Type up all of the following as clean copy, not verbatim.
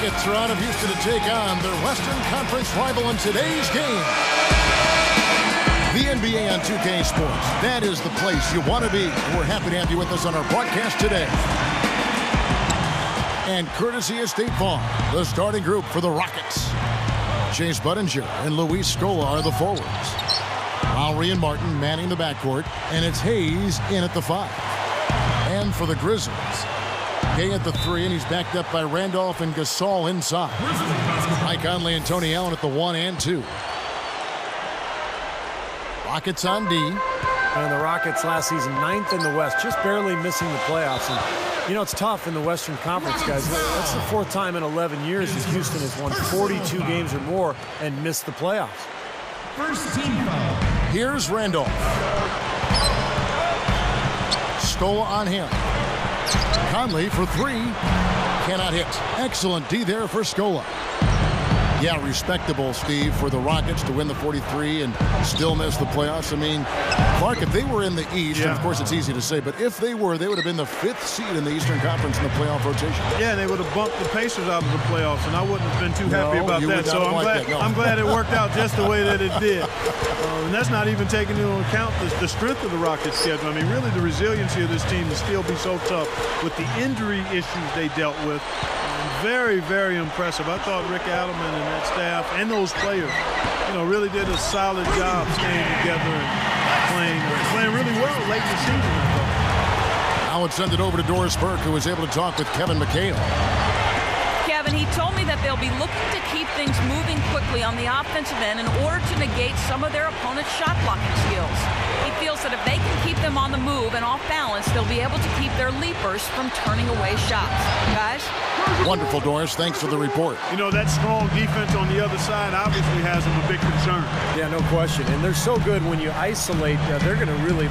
Rockets are out of Houston to take on their Western Conference rival in today's game. The NBA on 2K Sports. That is the place you want to be. We're happy to have you with us on our broadcast today. And courtesy of State Farm, the starting group for the Rockets. Chase Budinger and Luis Scola are the forwards. Lowry and Martin manning the backcourt, and it's Hayes in at the 5. And for the Grizzlies, Gay at the 3, and he's backed up by Randolph and Gasol inside. Mike Conley and Tony Allen at the 1 and 2. Rockets on D. And the Rockets last season 9th in the West, just barely missing the playoffs. And, you know, it's tough in the Western Conference, guys. That's the 4th time in 11 years that Houston has won 42 games or more and missed the playoffs. First team foul. Here's Randolph. Scola on him. Conley for 3. Cannot hit. Excellent D there for Scola. Yeah, respectable, Steve, for the Rockets to win the 43 and still miss the playoffs. I mean, Clark, if they were in the East, and of course it's easy to say, but if they were, they would have been the 5th seed in the Eastern Conference in the playoff rotation. Yeah, they would have bumped the Pacers out of the playoffs, and I wouldn't have been too happy about that. So I'm glad it worked out just the way that it did. And that's not even taking into account the strength of the Rockets' schedule. I mean, really the resiliency of this team to still be so tough with the injury issues they dealt with. Very, very impressive. I thought Rick Adelman and that staff and those players, you know, really did a solid job staying together and playing really well late in the season, I thought. I would send it over to Doris Burke, who was able to talk with Kevin McHale. Kevin, he told me that they'll be looking to keep things moving quickly on the offensive end in order to negate some of their opponent's shot blocking skills. He feels that if they can keep them on the move and off balance, they'll be able to keep their leapers from turning away shots. Guys? Wonderful, Doris. Thanks for the report. You know, that strong defense on the other side obviously has them a big concern. Yeah, no question. And they're so good when you isolate, they're going to really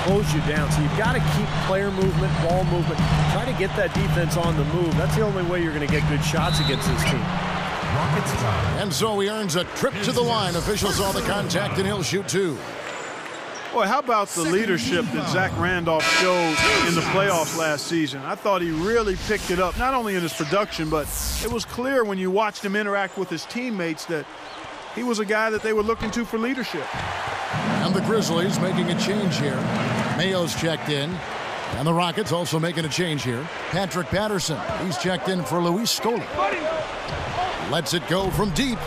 close you down. So you've got to keep player movement, ball movement, try to get that defense on the move. That's the only way you're going to get good shots against this team. And so he earns a trip to the line. Officials saw the contact, and he'll shoot 2. Boy, how about the leadership that Zach Randolph showed in the playoffs last season? I thought he really picked it up, not only in his production, but it was clear when you watched him interact with his teammates that he was a guy that they were looking to for leadership. And the Grizzlies making a change here. Mayo's checked in. And the Rockets also making a change here. Patrick Patterson, he's checked in for Luis Scola. Lets it go from deep.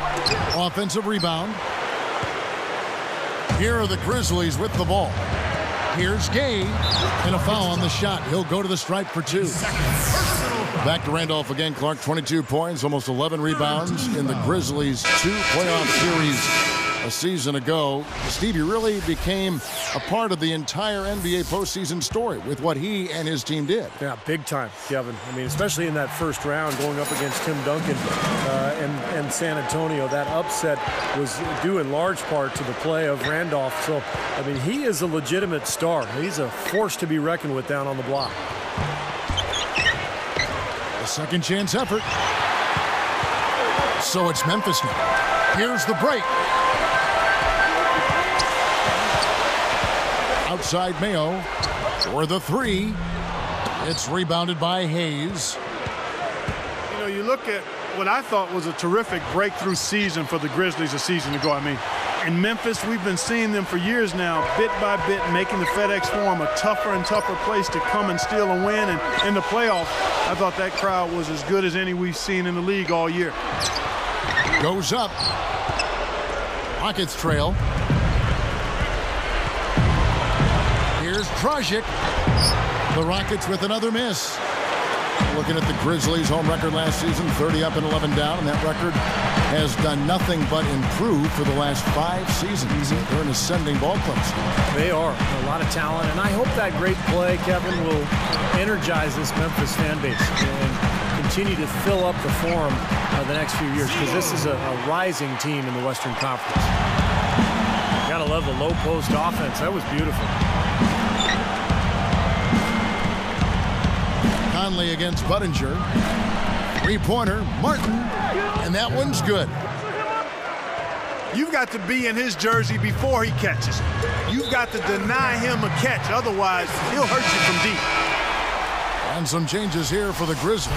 Offensive rebound. Here are the Grizzlies with the ball. Here's Gay, and a foul on the shot. He'll go to the stripe for 2. Back to Randolph again, Clark. 22 points, almost 11 rebounds in the Grizzlies' 2 playoff series a season ago. Steve, he really became a part of the entire NBA postseason story with what he and his team did. Yeah, big time, Kevin. I mean, especially in that first round going up against Tim Duncan and San Antonio. That upset was due in large part to the play of Randolph. So, I mean, he is a legitimate star. He's a force to be reckoned with down on the block. A second chance effort. So it's Memphis now. Here's the break. Outside Mayo for the 3. It's rebounded by Hayes. You know, you look at what I thought was a terrific breakthrough season for the Grizzlies a season ago. I mean, in Memphis, we've been seeing them for years now, bit by bit, making the FedEx Forum a tougher and tougher place to come and steal a win. And in the playoffs, I thought that crowd was as good as any we've seen in the league all year. Goes up. Rockets trail. Here's Dragic. The Rockets with another miss. Looking at the Grizzlies' home record last season, 30 up and 11 down, and that record has done nothing but improve for the last 5 seasons. They're an ascending ball club. They are. A lot of talent, and I hope that great play, Kevin, will energize this Memphis fan base and continue to fill up the Forum the next few years, because this is a rising team in the Western Conference. Gotta love the low post offense. That was beautiful. Conley against Budinger. 3-pointer, Martin, and that one's good. You've got to be in his jersey before he catches it. You've got to deny him a catch, otherwise he'll hurt you from deep. And some changes here for the Grizzlies.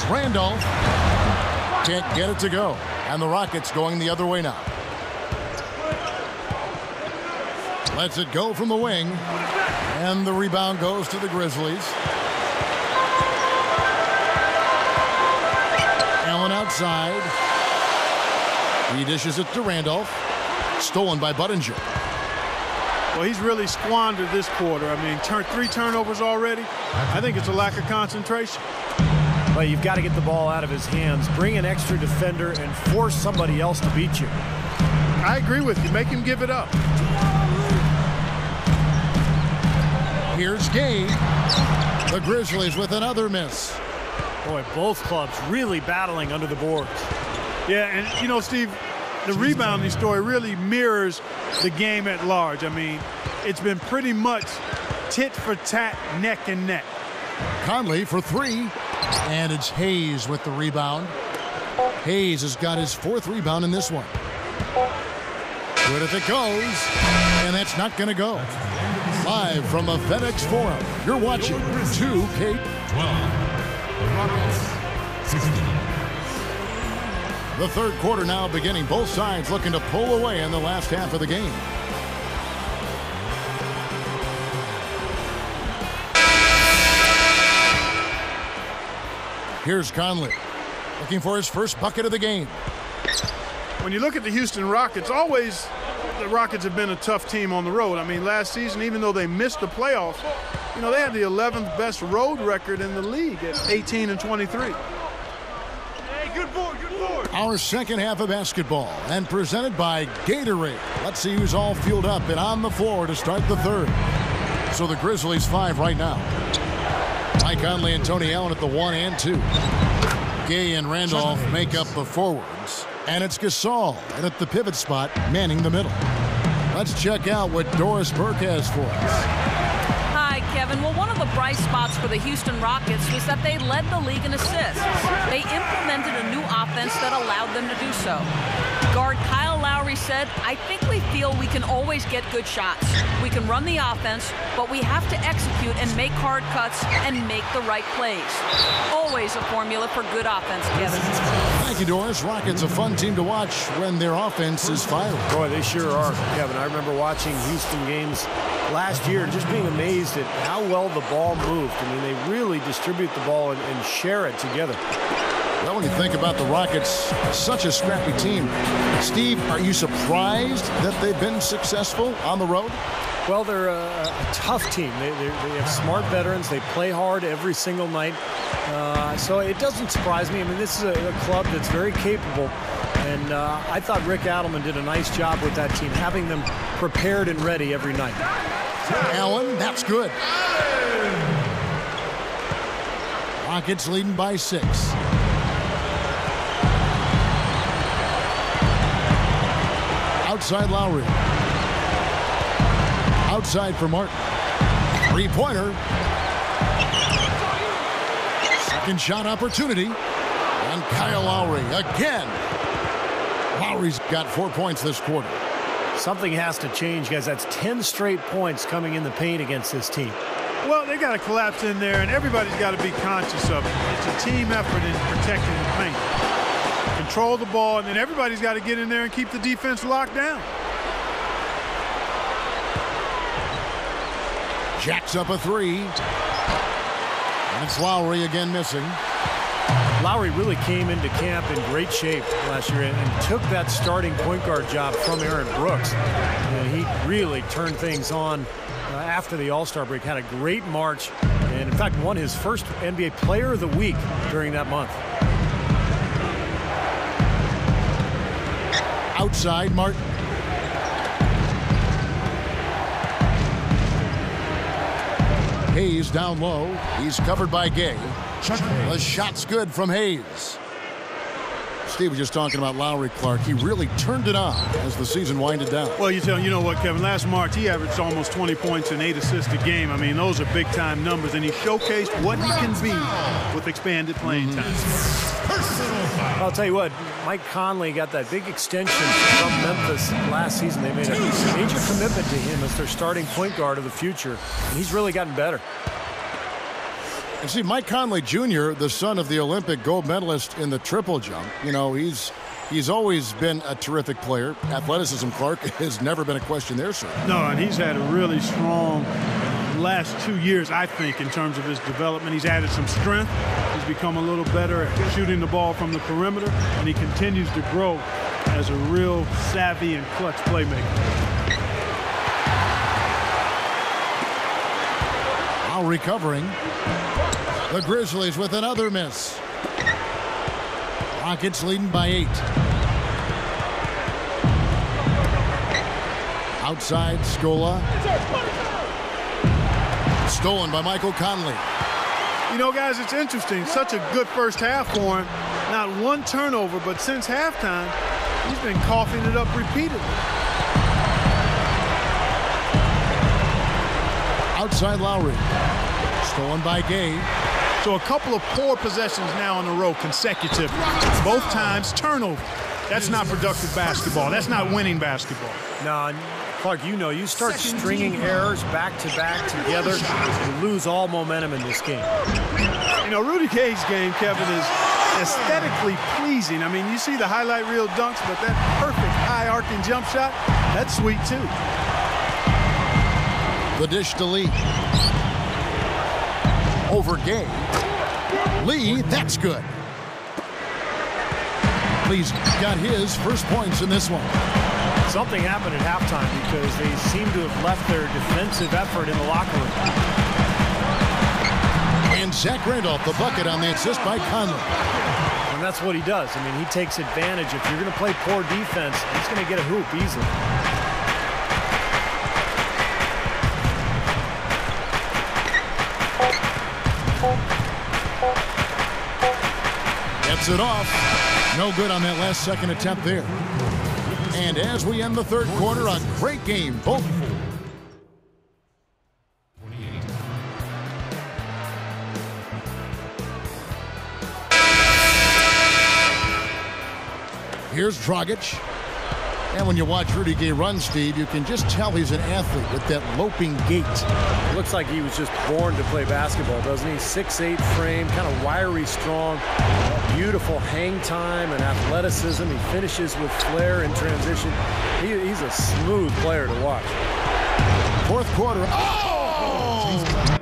Here's Randolph. Can't get it to go. And the Rockets going the other way now. Lets it go from the wing. And the rebound goes to the Grizzlies. Allen outside. He dishes it to Randolph. Stolen by Budinger. Well, he's really squandered this quarter. I mean, 3 turnovers already. I think it's a lack of concentration. Well, you've got to get the ball out of his hands, bring an extra defender, and force somebody else to beat you. I agree with you. Make him give it up. Here's Gay. The Grizzlies with another miss. Boy, both clubs really battling under the boards. Yeah, and, you know, Steve, the rebounding story really mirrors the game at large. I mean, it's been pretty much tit for tat, neck and neck. Conley for 3. And it's Hayes with the rebound. Hayes has got his 4th rebound in this one. Good if it goes. And that's not going to go. Live from the FedEx Forum, you're watching 2K12. The Rockets 16. The third quarter now beginning. Both sides looking to pull away in the last half of the game. Here's Conley, looking for his first bucket of the game. When you look at the Houston Rockets, always the Rockets have been a tough team on the road. I mean, last season, even though they missed the playoffs, you know, they had the 11th best road record in the league at 18-23. Hey, good board. Our second half of basketball, and presented by Gatorade. Let's see who's all fueled up and on the floor to start the third. So the Grizzlies 5 right now. Mike Conley and Tony Allen at the 1 and 2. Gay and Randolph make up the forwards. And it's Gasol and at the pivot spot, manning the middle. Let's check out what Doris Burke has for us. Hi, Kevin. Well, one of the bright spots for the Houston Rockets was that they led the league in assists. They implemented a new offense that allowed them to do so. Guard Kyle Lowry said, "I think we feel we can always get good shots. We can run the offense, but we have to execute and make hard cuts and make the right plays." Always a formula for good offense, Kevin. Thank you, Doris. Rockets a fun team to watch when their offense is firing. Boy, they sure are, Kevin. I remember watching Houston games last year and just being amazed at how well the ball moved. I mean, they really distribute the ball and share it together. Well, when you think about the Rockets, such a scrappy team. Steve, are you surprised that they've been successful on the road? Well, they're a tough team. They have smart veterans. They play hard every single night. So it doesn't surprise me. I mean, this is a club that's very capable. And I thought Rick Adelman did a nice job with that team, having them prepared and ready every night. Allen, that's good. Rockets leading by 6. Outside Lowry. Outside for Martin. 3-pointer. Second shot opportunity. And Kyle Lowry again. Lowry's got 4 points this quarter. Something has to change, guys. That's 10 straight points coming in the paint against this team. Well, they got to collapse in there, and everybody's got to be conscious of it. It's a team effort in protecting the paint. Control the ball, and then everybody's got to get in there and keep the defense locked down. Jacks up a 3. And it's Lowry again missing. Lowry really came into camp in great shape last year and took that starting point guard job from Aaron Brooks. And he really turned things on after the All-Star break, had a great March, and in fact won his first NBA Player of the Week during that month. Outside, Martin. Hayes down low. He's covered by Gay. The shot's good from Hayes. Steve was just talking about Lowry, Clark. He really turned it on as the season winded down. Well, you know what, Kevin? Last March, he averaged almost 20 points and 8 assists a game. I mean, those are big-time numbers, and he showcased what he can be with expanded playing time. I'll tell you what, Mike Conley got that big extension from Memphis last season. They made a major commitment to him as their starting point guard of the future, and he's really gotten better. And see, Mike Conley Jr., the son of the Olympic gold medalist in the triple jump, you know, he's always been a terrific player. Athleticism, Clark, has never been a question there, sir. No, and he's had a really strong last 2 years, I think, in terms of his development. He's added some strength. He's become a little better at shooting the ball from the perimeter, and he continues to grow as a real savvy and clutch playmaker. Now recovering. The Grizzlies with another miss. Rockets leading by 8. Outside, Scola. Stolen by Michael Conley. You know, guys, it's interesting. Such a good first half for him. Not one turnover, but since halftime, he's been coughing it up repeatedly. Outside Lowry. Stolen by Gay. So a couple of poor possessions now in a row consecutively. Both times turnover. That's not productive basketball. That's not winning basketball. No, Clark, you know, you start stringing errors back-to-back together, you lose all momentum in this game. You know, Rudy Gay's game, Kevin, is aesthetically pleasing. I mean, you see the highlight reel dunks, but that perfect high-arcing jump shot, that's sweet, too. The dish to Lee. Over Gay. Lee, that's good. Lee's got his first points in this one. Something happened at halftime because they seem to have left their defensive effort in the locker room. And Zach Randolph, the bucket on the assist by Conley. And that's what he does. I mean, he takes advantage. If you're going to play poor defense, he's going to get a hoop easily. Gets it off. No good on that last second attempt there. And as we end the third quarter, a great game. Both. Here's Dragic. And when you watch Rudy Gay run, Steve, you can just tell he's an athlete with that loping gait. It looks like he was just born to play basketball, doesn't he? 6'8" frame, kind of wiry, strong, beautiful hang time and athleticism. He finishes with flair in transition. He's a smooth player to watch. Fourth quarter. Oh!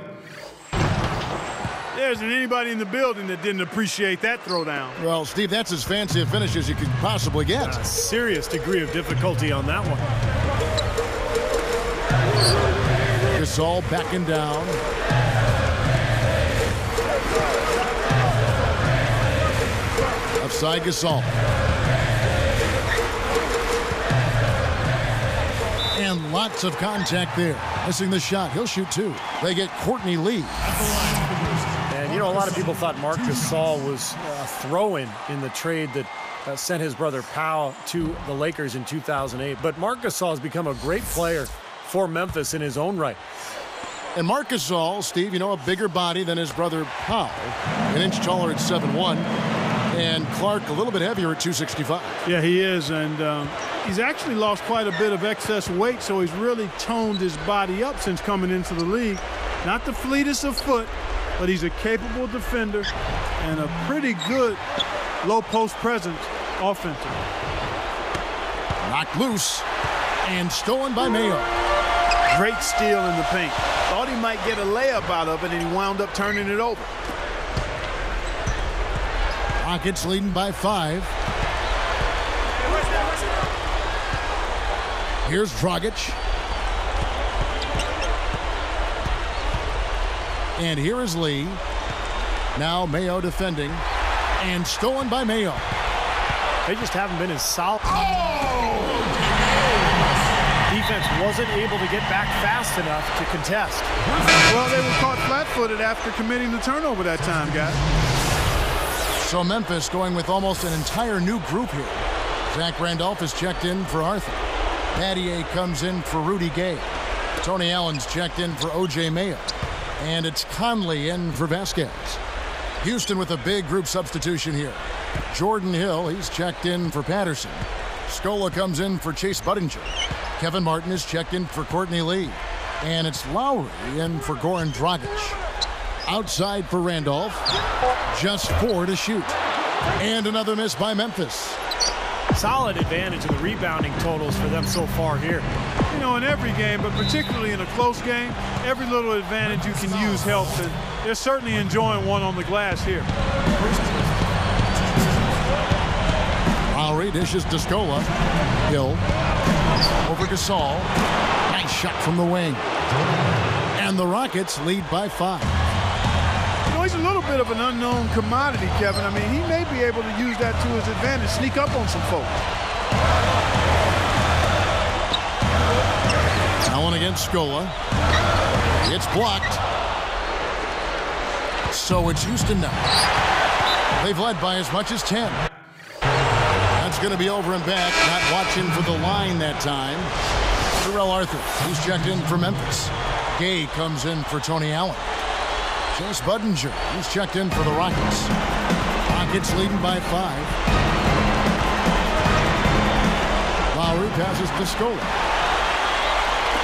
There isn't anybody in the building that didn't appreciate that throwdown. Well, Steve, that's as fancy a finish as you could possibly get. A serious degree of difficulty on that one. Gasol backing down. Upside Gasol. And lots of contact there. Missing the shot. He'll shoot 2. They get Courtney Lee. And, you know, a lot of people thought Marc Gasol was a throw-in in the trade that sent his brother Pau to the Lakers in 2008. But Marc Gasol has become a great player for Memphis in his own right. And Marc Gasol, Steve, you know, a bigger body than his brother Pau. An inch taller at 7'1". And Clark a little bit heavier at 265. Yeah, he is. And he's actually lost quite a bit of excess weight, so he's really toned his body up since coming into the league. Not the fleetest of foot, but he's a capable defender and a pretty good low post presence offensively. Knocked loose and stolen by Mayo. Great steal in the paint. Thought he might get a layup out of it, and he wound up turning it over. Rockets leading by 5. Here's Dragic. And here is Lee. Now Mayo defending. And stolen by Mayo. They just haven't been as solid. Defense wasn't able to get back fast enough to contest. Well, they were caught flat-footed after committing the turnover that time, guys. So Memphis going with almost an entire new group here. Zach Randolph is checked in for Arthur. Battier comes in for Rudy Gay. Tony Allen's checked in for O.J. Mayo. And it's Conley in for Vasquez. Houston with a big group substitution here. Jordan Hill, he's checked in for Patterson. Scola comes in for Chase Budinger. Kevin Martin is checked in for Courtney Lee. And it's Lowry in for Goran Dragic. outside for Randolph. Just 4 to shoot. And another miss by Memphis. Solid advantage of the rebounding totals for them so far here. You know, in every game, but particularly in a close game, every little advantage you can use helps. And they're certainly enjoying one on the glass here. Lowry dishes to Scola. Hill over to Gasol. Nice shot from the wing. And the Rockets lead by 5. You know, he's a little bit of an unknown commodity, Kevin. I mean, he may be able to use that to his advantage, sneak up on some folks. Allen against Scola. It's blocked. So it's Houston now. They've led by as much as 10. That's going to be over and back. Not watching for the line that time. Terrell Arthur, he's checked in for Memphis. Gay comes in for Tony Allen. Chase Budinger, he's checked in for the Rockets. Rockets leading by 5. Lowry passes to Scola.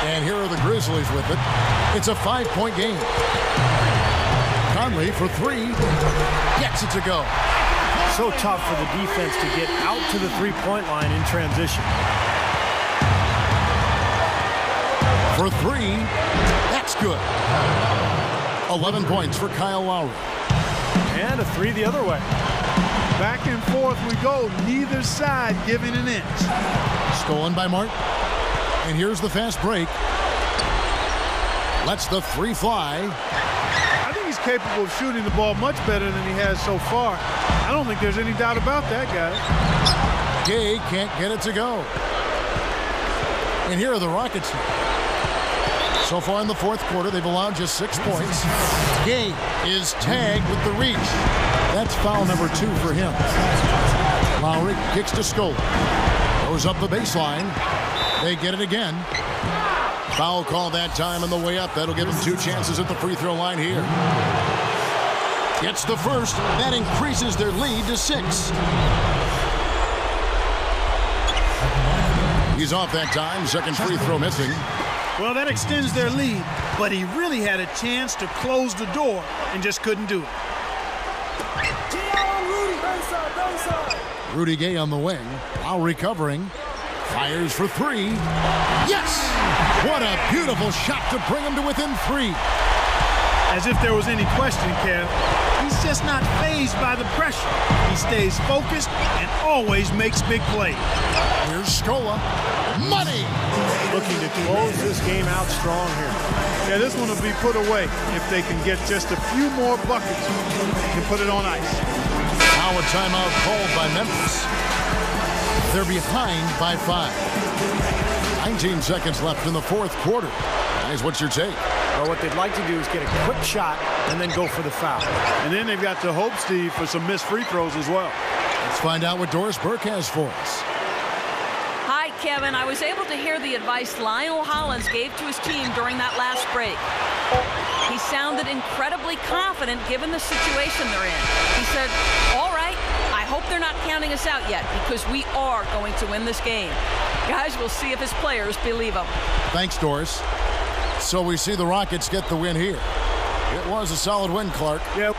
And here are the Grizzlies with it. It's a 5-point game. Conley for 3. Gets it to go. So tough for the defense to get out to the three-point line in transition. For 3. That's good. 11 points for Kyle Lowry. And a 3 the other way. Back and forth we go. Neither side giving an inch. Stolen by Martin. And here's the fast break. Lets the 3 fly. I think he's capable of shooting the ball much better than he has so far. I don't think there's any doubt about that, guys. Gay can't get it to go. And here are the Rockets. So far in the fourth quarter, they've allowed just 6 points. Gay is tagged with the reach. That's foul number 2 for him. Lowry kicks to Scola. Goes up the baseline. They get it again. Foul call that time on the way up. That'll give them 2 chances at the free throw line here. Gets the first. That increases their lead to 6. He's off that time. Second free throw missing. Well, that extends their lead, but he really had a chance to close the door and just couldn't do it. Rudy Gay on the wing. Lowry covering. Fires for 3. Yes! What a beautiful shot to bring him to within 3. As if there was any question, Kev. He's just not fazed by the pressure. He stays focused and always makes big plays. Here's Scola. Money! Looking to close this game out strong here. Yeah, this one will be put away if they can get just a few more buckets and put it on ice. Now a timeout called by Memphis. They're behind by 5. 19 seconds left in the fourth quarter. Guys, what's your take? Well, what they'd like to do is get a quick shot and then go for the foul. And then they've got to hope, Steve, for some missed free throws as well. Let's find out what Doris Burke has for us. Hi, Kevin. I was able to hear the advice Lionel Hollins gave to his team during that last break. He sounded incredibly confident given the situation they're in. He said, all right, I hope they're not counting us out yet because we are going to win this game. Guys, we'll see if his players believe him. Thanks, Doris. So we see the Rockets get the win here. It was a solid win, Clark. Yep.